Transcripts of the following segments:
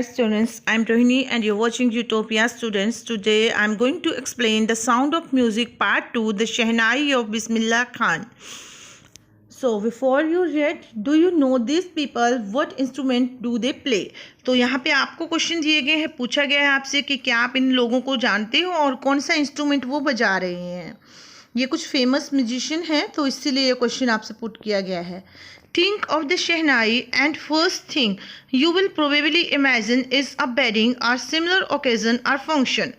Hi students, I'm Rohini and you're watching Utopia Students. Today I'm going to explain the Sound of Music Part 2, the Shehnai of Bismillah Khan. So before you read, do you know these people? What instrument do they play? तो यहाँ पे आपको question दिए गए हैं, पूछा गया है आपसे कि क्या आप इन लोगों को जानते हो और कौन सा इंस्ट्रूमेंट वो बजा रहे हैं। ये कुछ फेमस म्यूजिशियन हैं, तो इसीलिए ये क्वेश्चन आपसे पुट किया गया है। Think of the Shehnai and first thing you will probably imagine is a wedding or similar occasion or function.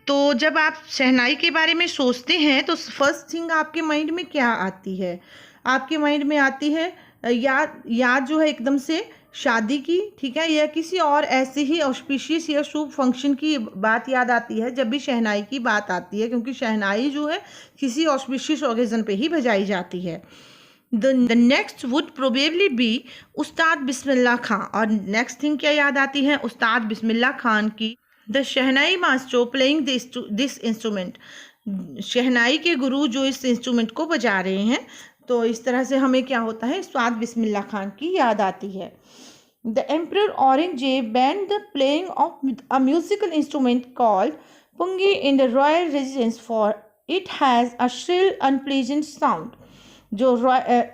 तो जब आप शहनाई के बारे में सोचते हैं तो फर्स्ट थिंग आपके माइंड में क्या आती है? आपके माइंड में आती है याद जो है एकदम से शादी की, ठीक है, या किसी और ऐसे ही ऑस्पिशियस या शुभ फंक्शन की बात याद आती है जब भी शहनाई की बात आती है, क्योंकि शहनाई जो है किसी ऑस्पिशियस ओकेजन पे ही बजाई जाती है। The next would probably be उस्ताद बिस्मिल्लाह खान। और नेक्स्ट थिंग क्या याद आती है? उस्ताद बिस्मिल्लाह खान की। The shehnai master playing this instrument. Shehnai के गुरु जो इस इंस्ट्रूमेंट को बजा रहे हैं, तो इस तरह से हमें क्या होता है? उस्ताद बिस्मिल्लाह खान की याद आती है। The emperor Aurangzeb banned the playing of a musical instrument called pungi in the royal residence for it has a shrill unpleasant sound. जो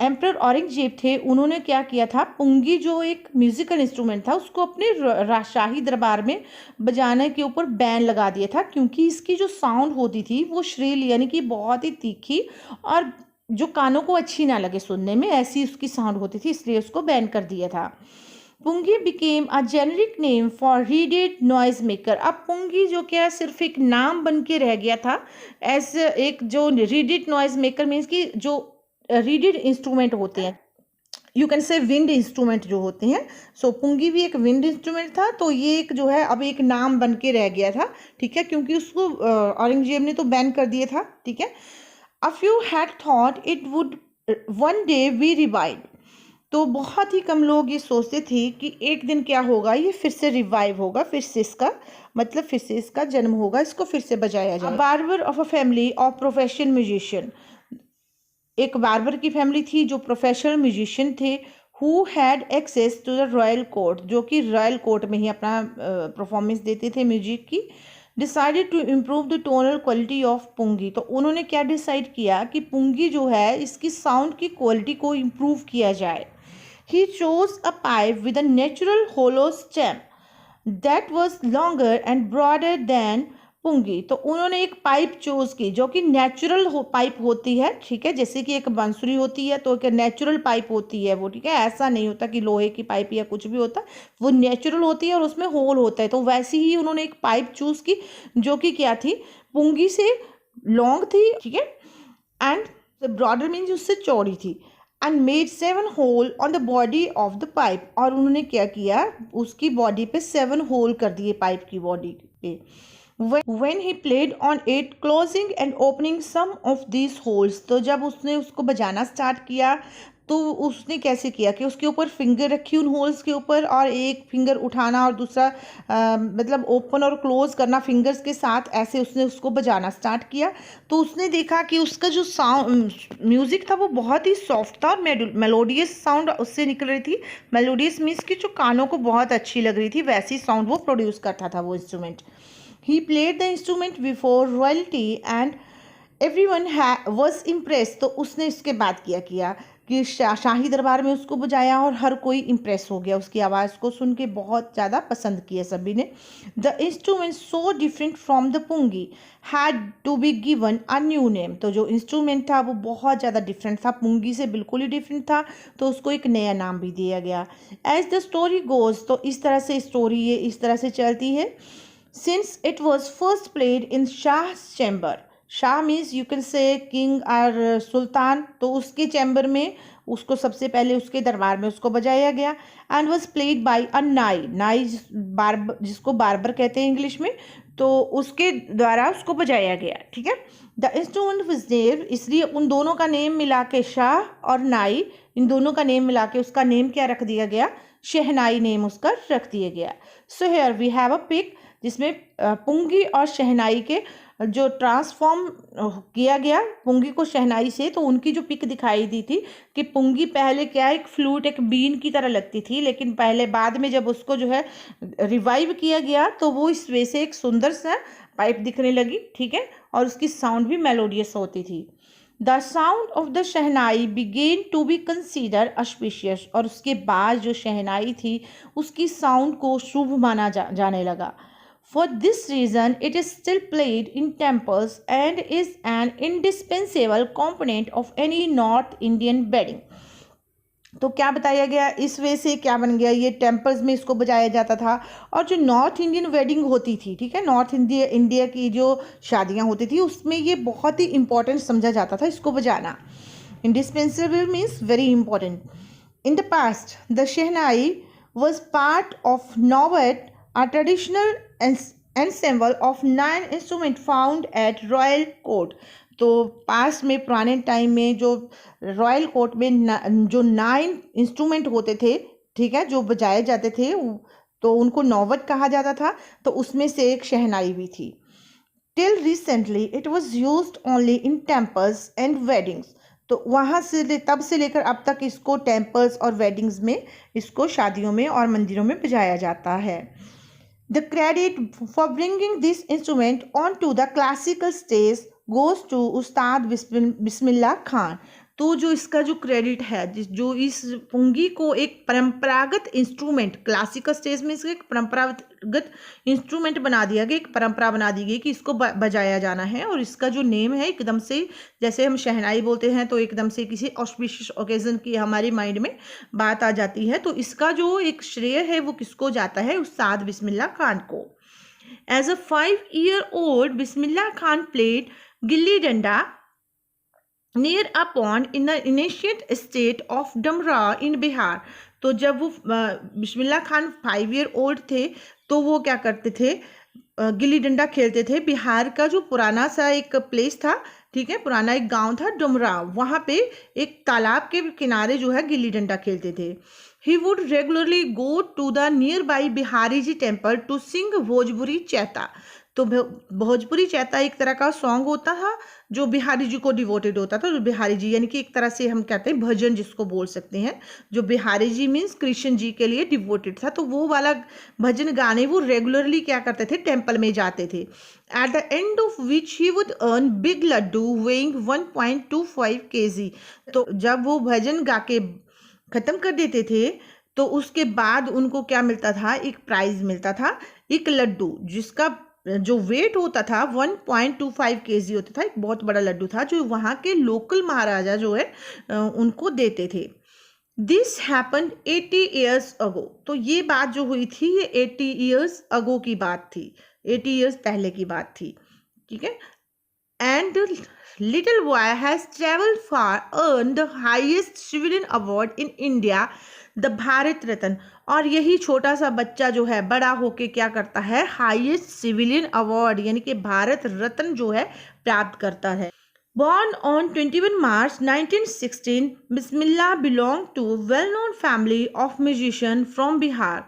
एम्परर औरंगजेब थे, उन्होंने क्या किया था? पुंगी जो एक म्यूजिकल इंस्ट्रूमेंट था, उसको अपने शाही दरबार में बजाने के ऊपर बैन लगा दिया था, क्योंकि इसकी जो साउंड होती थी वो श्रील यानी कि बहुत ही तीखी और जो कानों को अच्छी ना लगे सुनने में, ऐसी उसकी साउंड होती थी, इसलिए उसको बैन कर दिया था। Pungi became a generic name for reeded noise maker. अब पुंगी जो क्या सिर्फ एक नाम बन के रह गया था एज एक जो रीडेड नॉइज मेकर मीन्स की जो रीडेड इंस्ट्रूमेंट होते हैं, you can say wind instrument जो होते हैं। सो पुंगी भी एक विंड इंस्ट्रूमेंट था, तो ये एक जो है अब एक नाम बन के रह गया था, ठीक है, क्योंकि उसको औरंगजेब ने तो बैन कर दिया था, ठीक है। A few had thought it would one day be revive. तो बहुत ही कम लोग ये सोचते थे कि एक दिन क्या होगा, ये फिर से रिवाइव होगा, फिर से इसका मतलब फिर से इसका जन्म होगा, इसको फिर से बजाया जाए। Barber of a family of professional musician. एक बार्बर की फैमिली थी जो प्रोफेशनल म्यूजिशियन थे, who had access to the royal court, जो कि रॉयल कोर्ट में ही अपना परफॉर्मेंस देते थे म्यूजिक की। Decided to improve the tonal quality of pungi. तो उन्होंने क्या डिसाइड किया कि पुंगी जो है इसकी साउंड की क्वालिटी को इम्प्रूव किया जाए। He chose a pipe with a natural hollow stem that was longer and broader than pungi. तो उन्होंने एक पाइप चूज की जो कि नेचुरल पाइप होती है, ठीक है, जैसे कि एक बांसुरी होती है तो एक नेचुरल पाइप होती है वो, ठीक है, ऐसा नहीं होता कि लोहे की पाइप या कुछ भी होता, वो नेचुरल होती है और उसमें होल होता है। तो वैसे ही उन्होंने एक पाइप चूज की जो कि क्या थी? पुंगी से लॉन्ग थी, ठीक है, एंड ब्रॉडर मीन्स उससे चौड़ी थी, and made 7 hole on the body of the pipe. और उन्होंने क्या किया? उसकी बॉडी पे 7 होल कर दिए पाइप की बॉडी पे। When he played on it, closing and opening some of these holes, तो जब उसने उसको बजाना स्टार्ट किया तो उसने कैसे किया कि उसके ऊपर फिंगर रखी उन होल्स के ऊपर, और एक फिंगर उठाना और दूसरा मतलब ओपन और क्लोज करना फिंगर्स के साथ, ऐसे उसने उसको बजाना स्टार्ट किया। तो उसने देखा कि उसका जो साउंड म्यूज़िक था वो बहुत ही सॉफ्ट था और मेलोडियस साउंड उससे निकल रही थी। मेलोडियस मीन्स कि जो कानों को बहुत अच्छी लग रही थी, वैसी साउंड वो प्रोड्यूस करता था वो instrument. He played the instrument before royalty and everyone was impressed। तो उसने इसके बाद किया कि शाही दरबार में उसको बजाया और हर कोई इम्प्रेस हो गया, उसकी आवाज़ को सुन के बहुत ज़्यादा पसंद किया सभी ने। The instrument so different from the pungi had to be given a new name. तो जो इंस्ट्रूमेंट था वो बहुत ज़्यादा डिफरेंट था, पुंगी से बिल्कुल ही डिफरेंट था, तो उसको एक नया नाम भी दिया गया। एज द स्टोरी गोज, तो इस तरह से स्टोरी ये इस तरह से चलती है। Since it was first played in Shah's chamber, Shah means you can say king और सुल्तान, तो उसके चैम्बर में उसको सबसे पहले उसके दरबार में उसको बजाया गया। एंड वॉज प्लेड बाई अ नाई बार्बर, जिसको बार्बर कहते हैं इंग्लिश में, तो उसके द्वारा उसको बजाया गया, ठीक है। द इंस्ट्रूमेंट वाज नेम, इसलिए उन दोनों का नेम मिला के, शाह और नाई, इन दोनों का नेम मिला के उसका नेम क्या रख दिया गया? शहनाई नेम उसका रख दिया गया। So here we have a pic जिसमें पुंगी और शहनाई के जो ट्रांसफॉर्म किया गया पुंगी को शहनाई से। तो उनकी जो पिक दिखाई दी थी कि पुंगी पहले क्या एक फ्लूट एक बीन की तरह लगती थी, लेकिन पहले बाद में जब उसको जो है रिवाइव किया गया तो वो इस वे से एक सुंदर सा पाइप दिखने लगी, ठीक है, और उसकी साउंड भी मेलोडियस होती थी। The sound of the shehnai began to be consider auspicious, और उसके बाद जो शहनाई थी उसकी साउंड को शुभ माना जाने लगा। For this reason, it is still played in temples and is an indispensable component of any North Indian wedding. तो क्या बताया गया, इस वे से क्या बन गया, ये टेम्पल्स में इसको बजाया जाता था, और जो नॉर्थ इंडियन वेडिंग होती थी, ठीक है, नॉर्थ इंडिया की जो शादियां होती थी उसमें ये बहुत ही इंपॉर्टेंट समझा जाता था इसको बजाना। Indispensable means very important. In the past the shehnai was part of naubat, a traditional ensemble of 9 instruments found at royal court. तो पास्ट में पुराने टाइम में जो रॉयल कोर्ट में जो 9 इंस्ट्रूमेंट होते थे, ठीक है, जो बजाए जाते थे, तो उनको नौवत कहा जाता था, तो उसमें से एक शहनाई भी थी। Till recently it was used only in temples and weddings. तो वहाँ से तब से लेकर अब तक इसको टेम्पल्स और वेडिंग्स में, इसको शादियों में और मंदिरों में बजाया जाता है। The credit for bringing this instrument onto the classical stage goes to उस्ताद बिस्मिल्लाह खान। तो जो इसका जो क्रेडिट है, जो इस पुंगी को एक परंपरागत इंस्ट्रूमेंट, क्लासिकल स्टेज में इसको एक परंपरागत इंस्ट्रूमेंट बना दिया गया, एक परंपरा बना दी गई कि इसको बजाया जाना है, और इसका जो नेम है एकदम से, जैसे हम शहनाई बोलते हैं तो एकदम से किसी ऑस्पिशियस ओकेजन की हमारे माइंड में बात आ जाती है, तो इसका जो एक श्रेय है वो किसको जाता है, उस्ताद बिस्मिल्लाह खान को। As a 5-year-old Bismillah Khan played gilli danda near a pond in the ancient state of Damra in Bihar. तो जब वो बिस्मिल्लाह खान 5-year-old थे तो वो क्या करते थे, गिल्ली डंडा खेलते थे। बिहार का जो पुराना सा एक प्लेस था, ठीक है, पुराना एक गांव था डुमरा, वहाँ पे एक तालाब के किनारे जो है गिल्ली डंडा खेलते थे। He would regularly go to the nearby Bihari ji temple to sing Bhojpuri chaita. तो भोजपुरी चैता एक तरह का सॉन्ग होता था जो बिहारी जी को डिवोटेड होता था। जो बिहारी जी यानी कि एक तरह से हम कहते हैं भजन जिसको बोल सकते हैं, जो बिहारी जी मीन्स कृष्ण जी के लिए डिवोटेड था, तो वो वाला भजन गाने वो रेगुलरली क्या करते थे, टेम्पल में जाते थे। At the end of which he would earn big laddoo weighing 1.25 kg। तो जब वो भजन गा के ख़त्म कर देते थे तो उसके बाद उनको क्या मिलता था, एक प्राइज मिलता था, एक लड्डू जिसका जो वेट होता था 1.25 kg होता था। एक बहुत बड़ा लड्डू था जो वहाँ के लोकल महाराजा जो है उनको देते थे। This happen 80 years ago। तो ये बात जो हुई थी ये 80 years ago की बात थी, 80 years पहले की बात थी, ठीक है। And little boy has traveled far, earned the highest civilian award in India, the Bharat Ratna. और यही छोटा सा बच्चा जो है बड़ा होके क्या करता है, हाईएस्ट सिविलियन अवार्ड यानी कि भारत रत्न जो है प्राप्त करता है। Born on 21 March 1916, Bismillah belonged to well-known family of musician from Bihar.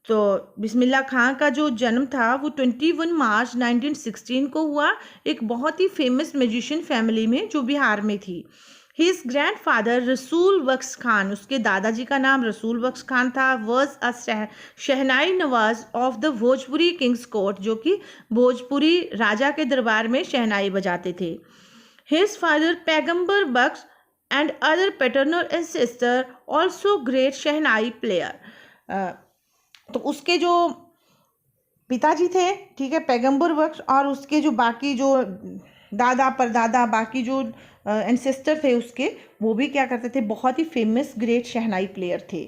तो बिस्मिल्लाह खान का जो जन्म था वो 21 मार्च 1916 को हुआ, एक बहुत ही फेमस म्यूजिशियन फैमिली में जो बिहार में थी। हिज ग्रैंडफादर रसूल बख्श खान, उसके दादाजी का नाम रसूल बख्श खान था, was a shehnai Nawaz of the Bhojpuri Kings court, जो कि भोजपुरी राजा के दरबार में शहनाई बजाते थे। His father Paigambar Bakhsh and other paternal ancestors also great shehnai player. तो उसके जो पिताजी थे, ठीक है, पैगंबर बख्श, और उसके जो बाकी जो दादा परदादा बाकी जो एंसेस्टर थे उसके, वो भी क्या करते थे, बहुत ही फेमस ग्रेट शहनाई प्लेयर थे।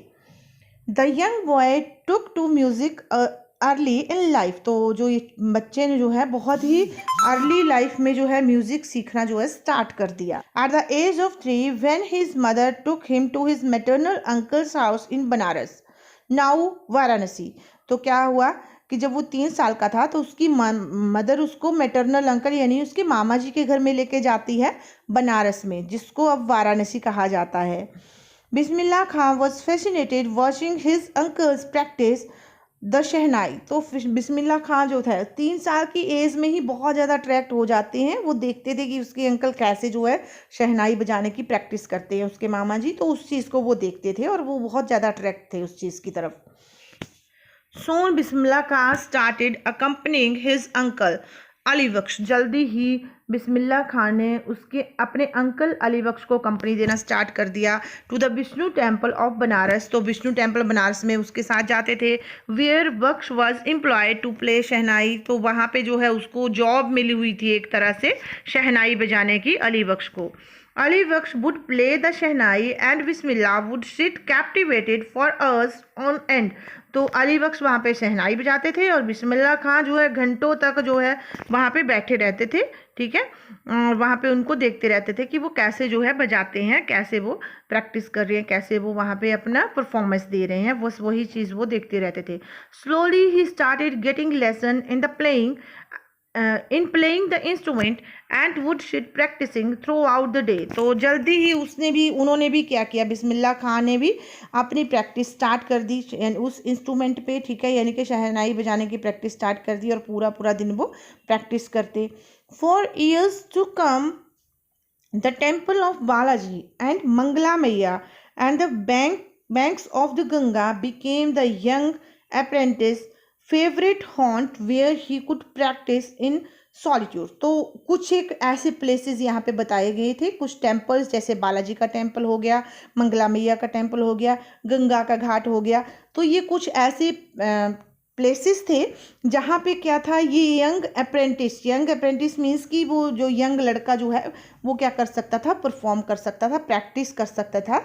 The young boy took to music early in life. तो जो ये बच्चे ने जो है बहुत ही अर्ली लाइफ में जो है म्यूजिक सीखना जो है स्टार्ट कर दिया। At the age of 3 when his mother took him to his maternal uncle's house in Banaras, now Varanasi. तो क्या हुआ कि जब वो 3 साल का था तो उसकी मदर उसको मैटरनल अंकल यानी उसके मामा जी के घर में लेके जाती है बनारस में, जिसको अब वाराणसी कहा जाता है। Bismillah Khan was fascinated watching his uncle's practise the shehnai. तो बिस्मिल्लाह खान जो था 3 साल की एज में ही बहुत ज़्यादा अट्रैक्ट हो जाते हैं। वो देखते थे कि उसके अंकल कैसे जो है शहनाई बजाने की प्रैक्टिस करते हैं, उसके मामा जी, तो उस चीज़ को वो देखते थे और वो बहुत ज़्यादा अट्रैक्ट थे उस चीज़ की तरफ। Soon Bismillah Khan started accompanying his uncle Ali बख्श। जल्दी ही बिस्मिल्लाह खान ने उसके अपने अंकल अली बख्श को कंपनी देना स्टार्ट कर दिया to the Vishnu temple of Banaras. तो विष्णु टेम्पल बनारस में उसके साथ जाते थे। Where Bakhsh was employed to play shehnai. तो वहाँ पे जो है उसको जॉब मिली हुई थी एक तरह से शहनाई बजाने की अली बख्श को। Ali Bakhsh would play the shehnai and Bismillah would sit captivated for hours on end. तो अली बख्श वहाँ पे शहनाई बजाते थे और बिस्मिल्लाह खान जो है घंटों तक जो है वहाँ पे बैठे रहते थे, ठीक है। और वहाँ पे उनको देखते रहते थे कि वो कैसे जो है बजाते हैं, कैसे वो प्रैक्टिस कर रहे हैं, कैसे वो वहाँ पे अपना परफॉर्मेंस दे रहे हैं, बस वही चीज़ वो देखते रहते थे। स्लोली ही started getting lesson in the playing in playing the instrument and would sit practising throughout the day. तो जल्दी ही उन्होंने भी क्या किया, बिस्मिल्लाह खान ने भी अपनी प्रैक्टिस स्टार्ट कर दी उस इंस्ट्रूमेंट पे, ठीक है, यानी कि शहनाई बजाने की प्रैक्टिस स्टार्ट कर दी और पूरा पूरा दिन वो प्रैक्टिस करते। For years to come the temple of Balaji and Mangala Maiya and the banks of the Ganga became the young apprentice favorite haunt where he could practice in solitude. तो कुछ एक ऐसे प्लेसेस यहाँ पे बताए गए थे, कुछ टेम्पल्स जैसे बालाजी का टेम्पल हो गया, मंगला मैया का टेम्पल हो गया, गंगा का घाट हो गया। तो ये कुछ ऐसे प्लेसेस थे जहाँ पे क्या था, ये यंग अप्रेंटिस मीन्स कि वो जो यंग लड़का जो है वो क्या कर सकता था, परफॉर्म कर सकता था, प्रैक्टिस कर सकता था,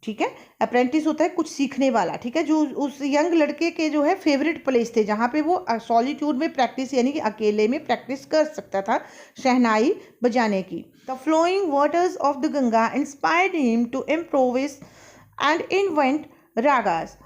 ठीक है। अप्रेंटिस होता है कुछ सीखने वाला, ठीक है। जो उस यंग लड़के के जो है फेवरेट प्लेस थे जहाँ पे वो सॉलिट्यूड में प्रैक्टिस यानी कि अकेले में प्रैक्टिस कर सकता था शहनाई बजाने की। The flowing waters of the Ganga inspired him to improvise and invent ragas.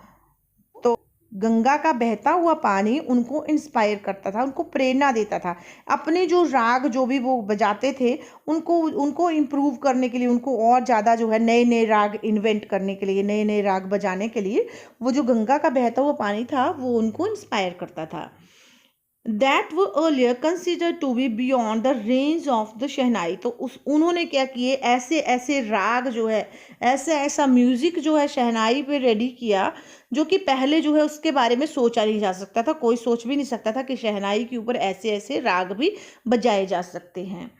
तो गंगा का बहता हुआ पानी उनको इंस्पायर करता था, उनको प्रेरणा देता था। अपने जो राग जो भी वो बजाते थे उनको इम्प्रूव करने के लिए, उनको और ज़्यादा जो है नए नए राग इन्वेंट करने के लिए, नए नए राग बजाने के लिए वो जो गंगा का बहता हुआ पानी था वो उनको इंस्पायर करता था। दैट वो earlier consider to be beyond the range of the shehnai. तो उन्होंने क्या किए, ऐसे ऐसे राग जो है, ऐसा म्यूज़िक जो है शहनाई पे रेडी किया जो कि पहले जो है उसके बारे में सोचा नहीं जा सकता था, कोई सोच भी नहीं सकता था कि शहनाई के ऊपर ऐसे ऐसे राग भी बजाए जा सकते हैं।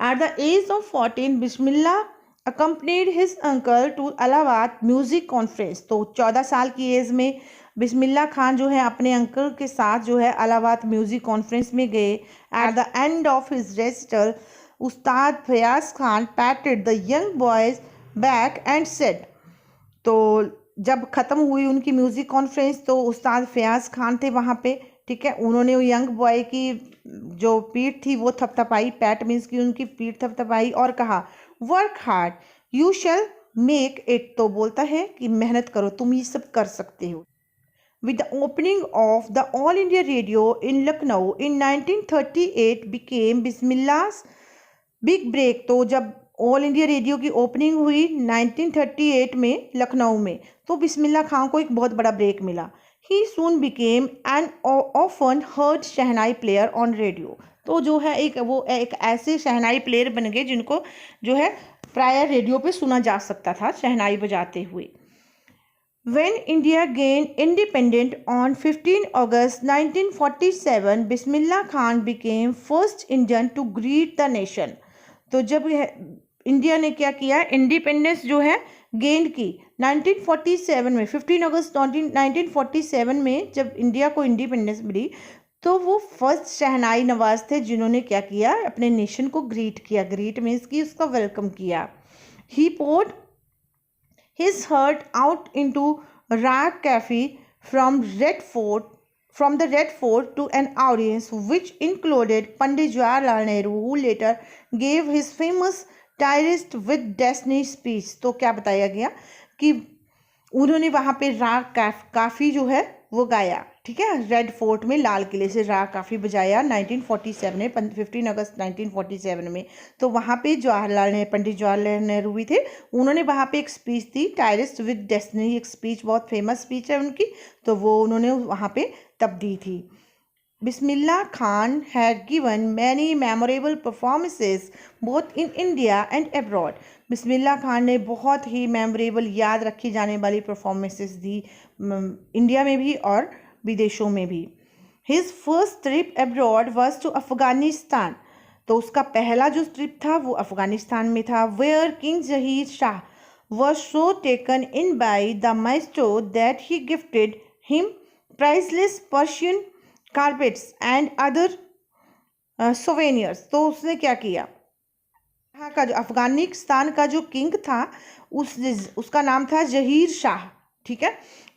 At the age of 14 Bismillah accompanied his uncle to Allahabad music conference. तो 14 साल की एज में बिस्मिल्लाह खान जो है अपने अंकल के साथ जो है इलाहाबाद म्यूज़िक कॉन्फ्रेंस में गए। At the end of his recital Ustad Fayaz Khan patted the young boy's back and said. तो जब ख़त्म हुई उनकी म्यूज़िक कॉन्फ्रेंस तो उस्ताद फयाज खान थे वहाँ पे, ठीक है। उन्होंने यंग बॉय की जो पीठ थी वो थपथपाई, पैट मीन्स की उनकी पीठ थपथपाई और कहा work hard you shall make it. तो बोलता है कि मेहनत करो, तुम ये सब कर सकते हो। With the opening of the All India Radio in Lucknow in 1938 became Bismillah's big break। तो जब ऑल इंडिया रेडियो की ओपनिंग हुई 1938 में लखनऊ में, तो बिस्मिल्लाह खान को एक बहुत बड़ा ब्रेक मिला। ही soon became an often heard shehnai player on radio. तो जो है वो एक ऐसे शहनाई प्लेयर बन गए जिनको जो है प्राय रेडियो पे सुना जा सकता था शहनाई बजाते हुए। When India gained independence on 15 August 1947, Bismillah Khan became first Indian to greet the nation। तो जब इंडिया ने क्या किया, इंडिपेंडेंस जो है गेन की 1947 में, 15 अगस्त 1947 में जब इंडिया को इंडिपेंडेंस मिली तो वो फर्स्ट शहनाई नवाज थे जिन्होंने क्या किया, अपने नेशन को ग्रीट किया। ग्रीट मीन्स की उसका वेलकम किया। ही poured his heart out into Rag Cafe from the Red Fort to an audience which included Pandit Jawaharlal Nehru, who later gave his famous Tourist with Destiny speech। तो क्या बताया गया कि उन्होंने वहाँ पे राग काफ़ी जो है वो गाया, ठीक है, रेड फोर्ट में लाल किले से राग काफ़ी बजाया 1947 में, 15 अगस्त 1947 में। तो वहाँ पे पंडित जवाहरलाल नेहरू भी थे, उन्होंने वहाँ पे एक स्पीच दी, टायरिस्ट विद डेस्टिनी, एक स्पीच, बहुत फेमस स्पीच है उनकी, तो वो उन्होंने वहाँ पे तब दी थी। Bismillah Khan had given many memorable performances both in India and abroad. Bismillah Khan ने बहुत ही मेमोरेबल, याद रखी जाने वाली परफॉर्मेंसेस दी इंडिया में भी और विदेशों में भी। His first trip abroad was to Afghanistan. तो उसका पहला जो ट्रिप था वो अफगानिस्तान में था, where King Zahir Shah was so taken in by the maestro that he gifted him priceless Persian carpets and other souvenirs. तो उसने क्या किया, यहाँ का जो अफगानिस्तान का जो किंग था उसका नाम था जहीर शाह, ठीक है।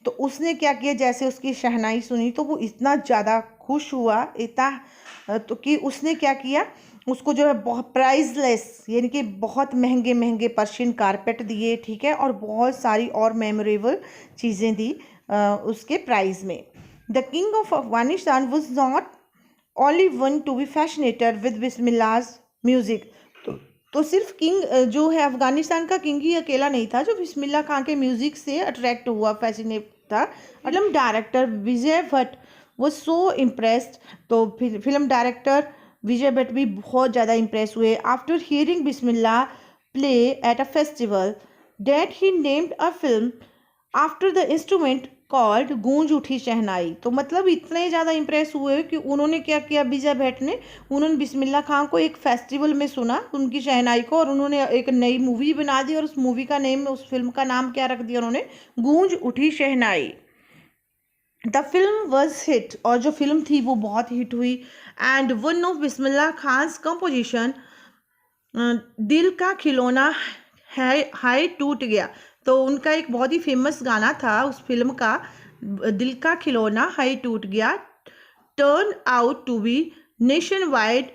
तो उसने क्या किया, जैसे उसकी शहनाई सुनी तो वो इतना ज़्यादा खुश हुआ, इतना तो कि उसने क्या किया, उसको जो है बहुत प्राइसलेस यानी कि बहुत महंगे महंगे पर्शियन कारपेट दिए, ठीक है, और बहुत सारी और मेमोरेबल चीज़ें दी उसके प्राइस में। The king of Afghanistan was not only one to be fascinated with Bismillah's music. तो सिर्फ किंग जो है अफगानिस्तान का किंग ही अकेला नहीं था जो बिस्मिल्लाह खान के म्यूजिक से अट्रैक्ट हुआ, फैसिनेट था। फिल्म डायरेक्टर विजय भट्ट वो सो इम्प्रेस्ड, तो फिल्म डायरेक्टर विजय भट्ट भी बहुत ज़्यादा इम्प्रेस हुए after hearing Bismillah play at a festival that he named a film after the instrument called गूंज उठी शहनाई। तो मतलब इतने ज़्यादा इम्प्रेस हुए कि उन्होंने क्या किया, विजय भट्ट ने, उन्होंने बिस्मिल्लाह खान को एक फेस्टिवल में सुना उनकी शहनाई को, और उन्होंने एक नई मूवी बना दी, और उस मूवी का नेम, उस फिल्म का नाम क्या रख दिया उन्होंने, गूंज उठी shehnai. The film was hit, और जो फिल्म थी वो बहुत हिट हुई। And one of Bismillah Khan's composition Dil Ka खिलौना है हाय टूट गया। तो उनका एक बहुत ही फेमस गाना था उस फिल्म का, दिल का खिलौना haye toot gaya, turn out to be nationwide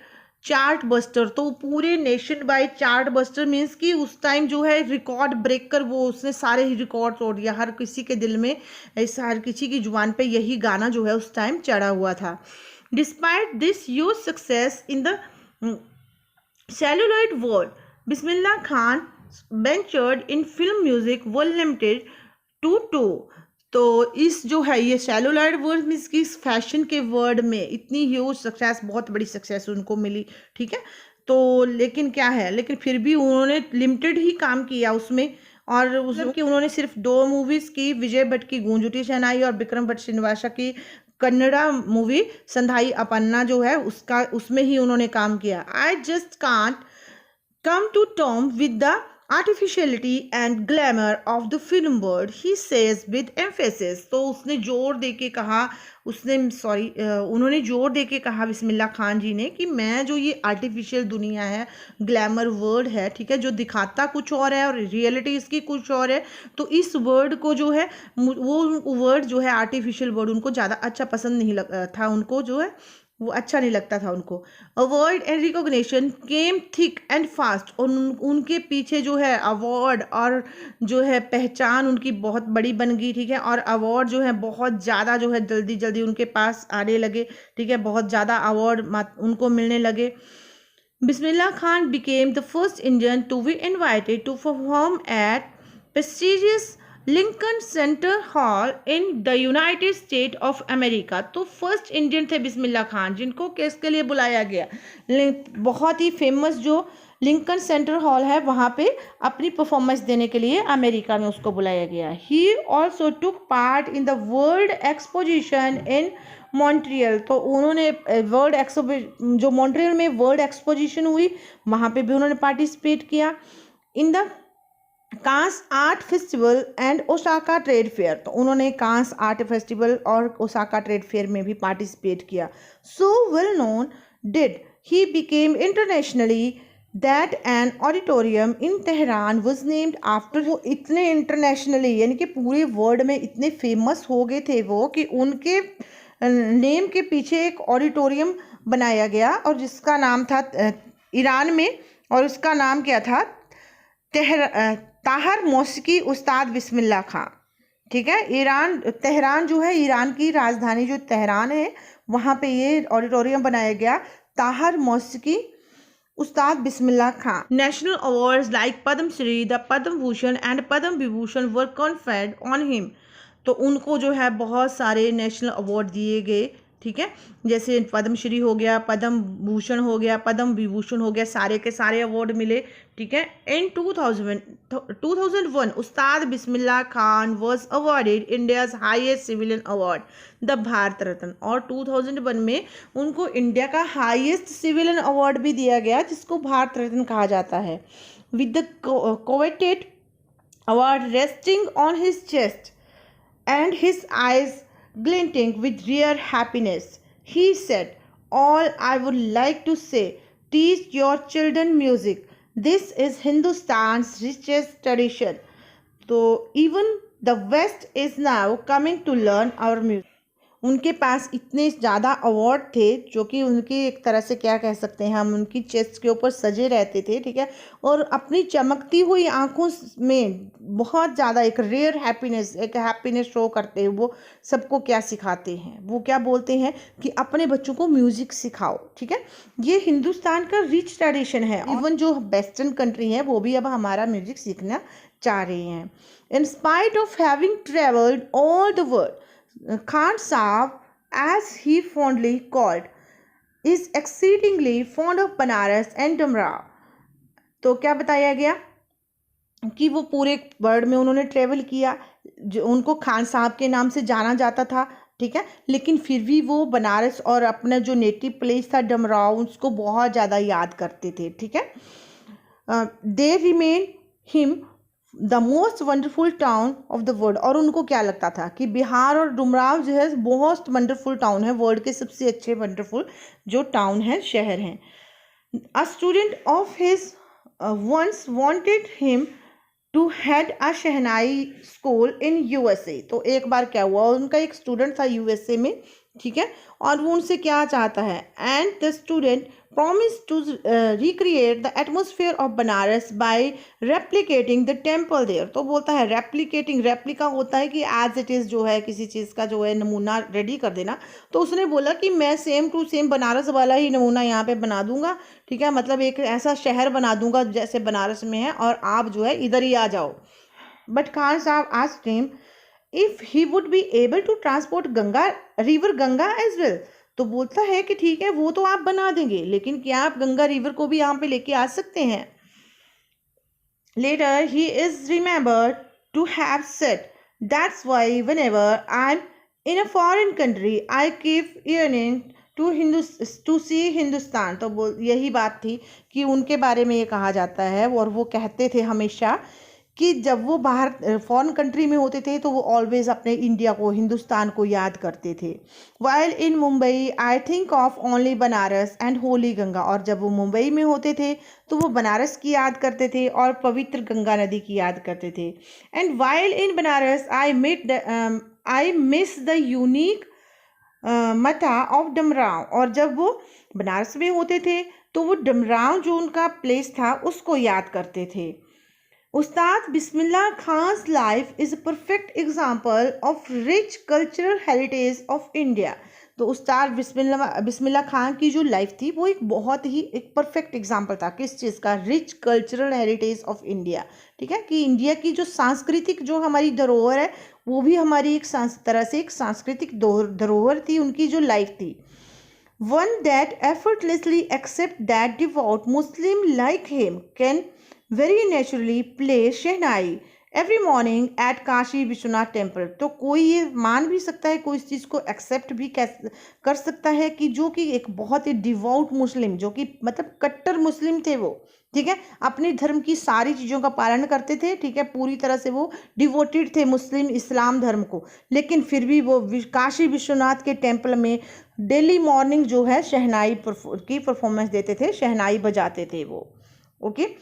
chartbuster. तो पूरे nationwide chartbuster means कि उस टाइम जो है रिकॉर्ड ब्रेक कर वो उसने सारे ही रिकॉर्ड तोड़ दिया, हर किसी के दिल में, ऐसा हर किसी की जुबान पे यही गाना जो है उस टाइम चढ़ा हुआ था। Despite this huge success in the celluloid world, Bismillah Khan ventured in film music were limited to two। तो इस जो है ये सेलुलॉइड वर्ड मीन्स कि इस फैशन के वर्ड में इतनी ह्यूज सक्सेस, बहुत बड़ी सक्सेस उनको मिली, ठीक है। तो लेकिन क्या है, लेकिन फिर भी उन्होंने लिमिटेड ही काम किया उसमें, और उसकी उन्होंने सिर्फ 2 मूवीज़ की, विजय भट्ट की गूंज उठी शहनाई और विक्रम भट्ट श्रीनिवासा की कन्नड़ा मूवी संधाई अपन्ना जो है उसका, उसमें ही उन्होंने काम किया। I just can't come to term with the artificiality and glamour of the film world, he says with emphasis. तो उसने जोर दे के कहा, उन्होंने जोर दे के कहा बिस्मिल्लाह खान जी ने कि मैं जो ये आर्टिफिशियल दुनिया है, ग्लैमर वर्ड है, ठीक है, जो दिखाता कुछ और है और रियलिटी इसकी कुछ और है, तो इस वर्ड को जो है वो वर्ड जो है आर्टिफिशियल वर्ड उनको ज़्यादा अच्छा पसंद नहीं लगा था, उनको जो है वो अच्छा नहीं लगता था उनको। Award and recognition came thick and fast, और उनके पीछे जो है अवार्ड और जो है पहचान उनकी बहुत बड़ी बन गई, ठीक है, और अवार्ड जो है बहुत ज़्यादा जो है जल्दी जल्दी उनके पास आने लगे, ठीक है, बहुत ज़्यादा अवार्ड उनको मिलने लगे। Bismillah Khan became the first Indian to be invited to perform at prestigious Lincoln centre hall in the United state of America. तो फर्स्ट इंडियन थे बिस्मिल्लाह खान जिनको केस के लिए बुलाया गया, बहुत ही फेमस जो लिंकन सेंटर हॉल है वहाँ पे अपनी परफॉर्मेंस देने के लिए अमेरिका में उसको बुलाया गया। He also took part in the world exposition in Montreal. तो उन्होंने जो मॉन्ट्रियल में वर्ल्ड एक्सपोजिशन हुई वहाँ पे भी उन्होंने पार्टिसिपेट किया। In the Cannes art festival and Osaka trade fair, तो उन्होंने कांस आर्ट फेस्टिवल और ओसाका ट्रेड फेयर में भी पार्टिसिपेट किया। So well known did he became internationally that an auditorium in Tehran was named after. वो इतने internationally यानी कि पूरे वर्ल्ड में इतने फेमस हो गए थे वो कि उनके नेम के पीछे एक ऑडिटोरियम बनाया गया और जिसका नाम था ईरान में, और उसका नाम क्या था, ताहर मौसीकी उस्ताद बिस्मिल्लाह खान। ठीक है। ईरान, तेहरान जो है, ईरान की राजधानी जो तेहरान है, वहाँ पे ये ऑडिटोरियम बनाया गया। ताहर मौसिकी, Ustad Bismillah Khan. National awards like Padma Shri, the Padma Bhushan and Padma Vibhushan were conferred on him. तो उनको जो है बहुत सारे नेशनल अवार्ड दिए गए, ठीक है। जैसे पद्मश्री हो गया, पद्म भूषण हो गया, पद्म विभूषण हो गया, सारे के सारे अवार्ड मिले, ठीक है। In 2001 Ustad Bismillah Khan was awarded India's highest civilian award, the Bharat Ratna. और 2001 में उनको इंडिया का हाईएस्ट सिविलियन अवार्ड भी दिया गया, जिसको भारत रत्न कहा जाता है। With the coveted award resting on his chest and his eyes glinting with rare happiness, he said, "All I would like to say, teach your children music. This is Hindustan's richest tradition." So even the West is now coming to learn our music. उनके पास इतने ज़्यादा award थे, जो कि उनकी एक तरह से क्या कह सकते हैं हम, उनकी चेस्ट के ऊपर सजे रहते थे, ठीक है। और अपनी चमकती हुई आंखों में बहुत ज़्यादा एक रेयर हैप्पीनेस, एक हैप्पीनेस शो करते हैं। वो सबको क्या सिखाते हैं, वो क्या बोलते हैं कि अपने बच्चों को म्यूज़िक सिखाओ, ठीक है। ये हिंदुस्तान का रिच ट्रेडिशन है। इवन जो वेस्टर्न कंट्री है, वो भी अब हमारा म्यूज़िक सीखना चाह रहे हैं। In spite of having travelled all the world, Khan Sahib, as he fondly called, is exceedingly fond of Banaras and Dumrav. तो क्या बताया गया कि वो पूरे वर्ल्ड में उन्होंने ट्रेवल किया, जो उनको खान साहब के नाम से जाना जाता था, ठीक है। लेकिन फिर भी वो बनारस और अपना जो नेटिव प्लेस था डमराव, उसको बहुत ज़्यादा याद करते थे, ठीक है। They remain him the most wonderful town of the world. और उनको क्या लगता था कि बिहार और डुमराव जो है मोस्ट वंडरफुल टाउन है, वर्ल्ड के सबसे अच्छे वंडरफुल जो टाउन है, शहर हैं। A student of his once wanted him to head a shehnai school in USA. तो एक बार क्या हुआ, उनका एक स्टूडेंट था यूएसए में, ठीक है। और वो उनसे क्या चाहता है, and the student promised to recreate the atmosphere of Banaras by replicating the temple there। तो बोलता है replicating, रेप्लिका होता है कि as it is जो है किसी चीज़ का जो है नमूना रेडी कर देना। तो उसने बोला कि मैं सेम टू सेम बनारस वाला ही नमूना यहाँ पे बना दूंगा, ठीक है। मतलब एक ऐसा शहर बना दूंगा जैसे बनारस में है, और आप जो है इधर ही आ जाओ। बट खान साहब asked him if he would be able to transport Ganga, river Ganga as well। तो बोलता है कि ठीक है, वो तो आप बना देंगे, लेकिन क्या आप गंगा रिवर को भी यहाँ पे लेके आ सकते हैं। Later he is remembered to have said, "That's why whenever I'm in a foreign country, I keep yearning to see Hindustan. तो यही बात थी कि उनके बारे में ये कहा जाता है, और वो कहते थे हमेशा कि जब वो बाहर फॉरेन कंट्री में होते थे तो वो ऑलवेज अपने इंडिया को, हिंदुस्तान को याद करते थे। While in Mumbai I think of only Banaras and Holi Ganga. और जब वो मुंबई में होते थे तो वो बनारस की याद करते थे और पवित्र गंगा नदी की याद करते थे। And while in Banaras I miss the unique मथा ऑफ डमराव। और जब वो बनारस में होते थे तो वो डमराव जो उनका प्लेस था उसको याद करते थे। Ustad Bismillah Khan's life is a perfect example of rich cultural heritage of India. तो उस्ताद बिस्मिल्लाह खान की जो लाइफ थी वो एक बहुत ही एक परफेक्ट एग्जाम्पल था, किस चीज़ का, rich cultural heritage of India, ठीक है। कि इंडिया की जो सांस्कृतिक जो हमारी धरोहर है, वो भी हमारी एक तरह से एक सांस्कृतिक धरोहर थी, उनकी जो लाइफ थी। One that effortlessly accept that devout Muslim like him can very naturally play shehnai every morning at Kashi Vishwanath temple. तो कोई ये मान भी सकता है, कोई इस चीज़ को एक्सेप्ट भी कर सकता है कि जो कि एक बहुत ही डिवोट मुस्लिम, जो कि मतलब कट्टर मुस्लिम थे वो, ठीक है, अपने धर्म की सारी चीज़ों का पालन करते थे, ठीक है, पूरी तरह से वो डिवोटेड थे मुस्लिम इस्लाम धर्म को। लेकिन फिर भी वो काशी विश्वनाथ के टेम्पल में डेली मॉर्निंग जो है शहनाई की परफॉर्मेंस देते थे, शहनाई बजाते थे वो, okay.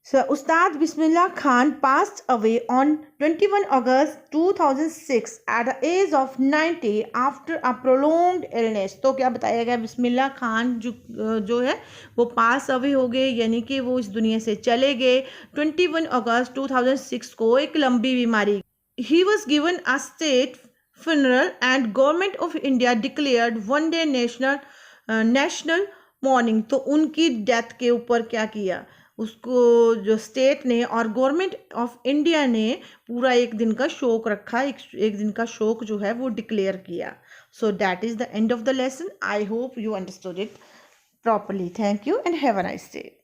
So, Ustad Bismillah Khan passed away on 21 August 2006 at the age of 90 after a prolonged illness। तो क्या बताया गया, बिस्मिल्लाह खान जो है वो पास अवे हो गए, यानी कि वो इस दुनिया से चले गए 21 अगस्त 2006 को एक लंबी बीमारी। he was given a state funeral and government of India declared one day national mourning. तो उनकी डेथ के ऊपर क्या किया, उसको जो स्टेट ने और गवर्नमेंट ऑफ इंडिया ने पूरा एक दिन का शोक रखा, एक दिन का शोक जो है वो डिक्लेयर किया. So that is the end of the lesson. I hope you understood it properly. Thank you and have a nice day.